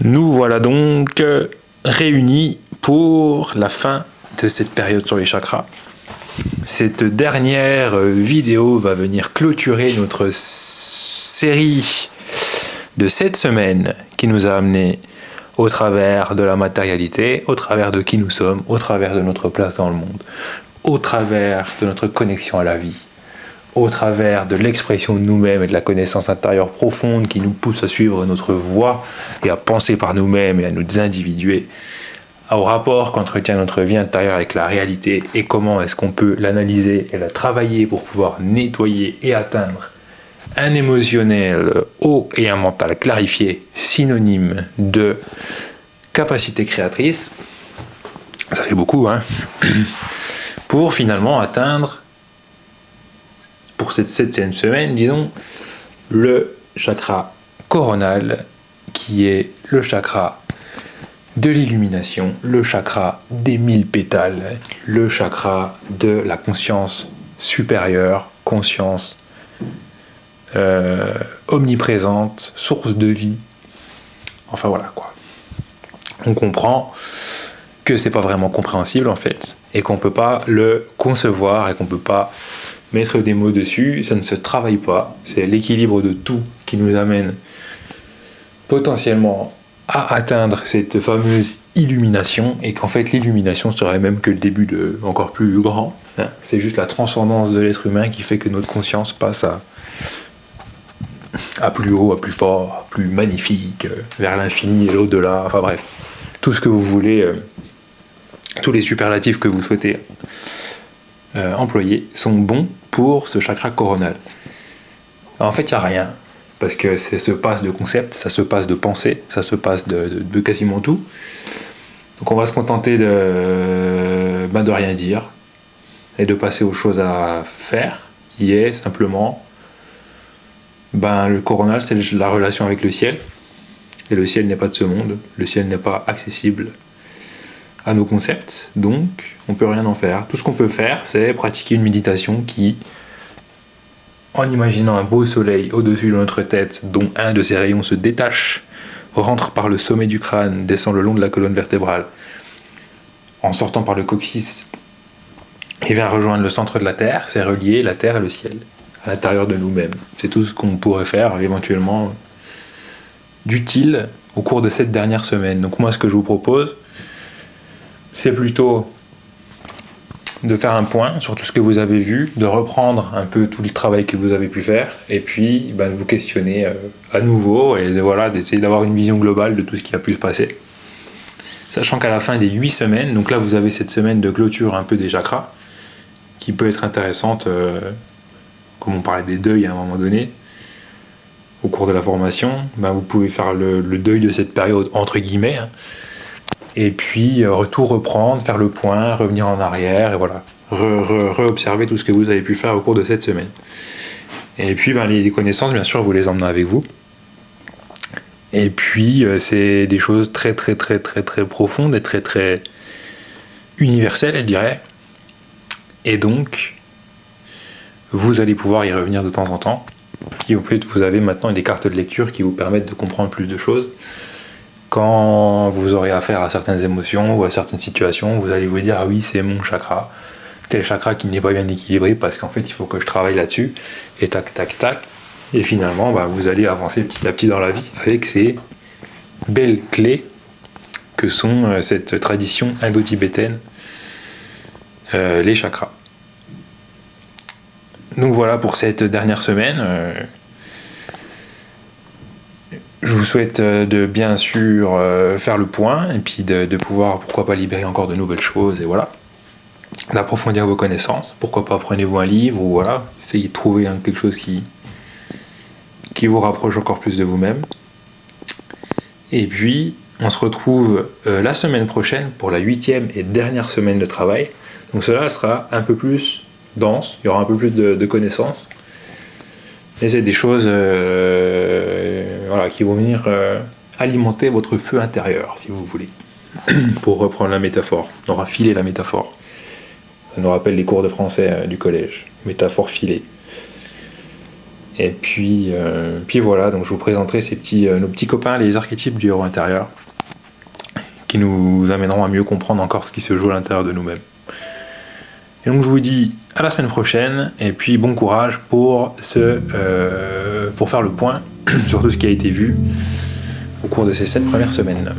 Nous voilà donc réunis pour la fin de cette période sur les chakras. Cette dernière vidéo va venir clôturer notre série de 7 semaines qui nous a amené au travers de la matérialité, au travers de qui nous sommes, au travers de notre place dans le monde, au travers de notre connexion à la vie, au travers de l'expression de nous-mêmes et de la connaissance intérieure profonde qui nous pousse à suivre notre voie et à penser par nous-mêmes et à nous individuer, au rapport qu'entretient notre vie intérieure avec la réalité et comment est-ce qu'on peut l'analyser et la travailler pour pouvoir nettoyer et atteindre un émotionnel haut et un mental clarifié, synonyme de capacité créatrice. Ça fait beaucoup, hein, pour finalement atteindre, pour cette 7e semaine, disons, le chakra coronal, qui est le chakra de l'illumination, le chakra des 1000 pétales, le chakra de la conscience supérieure, conscience omniprésente, source de vie. Enfin voilà quoi. On comprend que c'est pas vraiment compréhensible en fait, et qu'on peut pas le concevoir et qu'on peut pas mettre des mots dessus, ça ne se travaille pas. C'est l'équilibre de tout qui nous amène potentiellement à atteindre cette fameuse illumination, et qu'en fait l'illumination serait même que le début de encore plus grand. Hein. C'est juste la transcendance de l'être humain qui fait que notre conscience passe à plus haut, à plus fort, à plus magnifique, vers l'infini et l'au-delà, enfin bref, tout ce que vous voulez, tous les superlatifs que vous souhaitez employer sont bons pour ce chakra coronal. Alors, en fait, il n'y a rien, parce que ça se passe de concepts, ça se passe de pensées, ça se passe de quasiment tout. Donc on va se contenter de rien dire, et de passer aux choses à faire, qui est simplement le coronal, c'est la relation avec le ciel. Et le ciel n'est pas de ce monde, le ciel n'est pas accessible à nos concepts, donc on peut rien en faire. Tout ce qu'on peut faire, c'est pratiquer une méditation qui, en imaginant un beau soleil au-dessus de notre tête, dont un de ses rayons se détache, rentre par le sommet du crâne, descend le long de la colonne vertébrale, en sortant par le coccyx, et vient rejoindre le centre de la Terre, c'est relier la Terre et le ciel à l'intérieur de nous-mêmes. C'est tout ce qu'on pourrait faire éventuellement d'utile au cours de cette dernière semaine. Donc moi, ce que je vous propose, c'est plutôt de faire un point sur tout ce que vous avez vu, de reprendre un peu tout le travail que vous avez pu faire, et puis de vous questionner à nouveau, et d'essayer d'avoir une vision globale de tout ce qui a pu se passer. Sachant qu'à la fin des 8 semaines, donc là vous avez cette semaine de clôture un peu des chakras, qui peut être intéressante, comme on parlait des deuils à un moment donné, au cours de la formation, vous pouvez faire le deuil de cette période entre guillemets, hein, et puis tout reprendre, faire le point, revenir en arrière, et voilà, re-observer tout ce que vous avez pu faire au cours de cette semaine. Et puis les connaissances, bien sûr, vous les emmenez avec vous. Et puis c'est des choses très très très très très profondes et très très universelles, je dirais. Et donc, vous allez pouvoir y revenir de temps en temps. Et vous avez maintenant des cartes de lecture qui vous permettent de comprendre plus de choses. Quand vous aurez affaire à certaines émotions ou à certaines situations, vous allez vous dire « Ah oui, c'est mon chakra, tel chakra qui n'est pas bien équilibré parce qu'en fait, il faut que je travaille là-dessus. » Et tac, tac, tac. Et finalement, vous allez avancer petit à petit dans la vie avec ces belles clés que sont cette tradition indo-tibétaine, les chakras. Donc voilà pour cette dernière semaine. Je vous souhaite de bien sûr faire le point et puis de pouvoir, pourquoi pas, libérer encore de nouvelles choses, et voilà. D'approfondir vos connaissances. Pourquoi pas, prenez-vous un livre ou voilà, essayez de trouver quelque chose qui vous rapproche encore plus de vous-même. Et puis, on se retrouve la semaine prochaine pour la 8e et dernière semaine de travail. Donc cela sera un peu plus dense, il y aura un peu plus de connaissances. Et c'est des choses qui vont venir alimenter votre feu intérieur, si vous voulez. Pour reprendre la métaphore, on aura filé la métaphore. Ça nous rappelle les cours de français du collège. Métaphore filée. Et puis voilà, donc je vous présenterai nos petits copains, les archétypes du héros intérieur, qui nous amèneront à mieux comprendre encore ce qui se joue à l'intérieur de nous-mêmes. Et donc je vous dis à la semaine prochaine, et puis bon courage pour faire le point sur tout ce qui a été vu au cours de ces 7 premières semaines.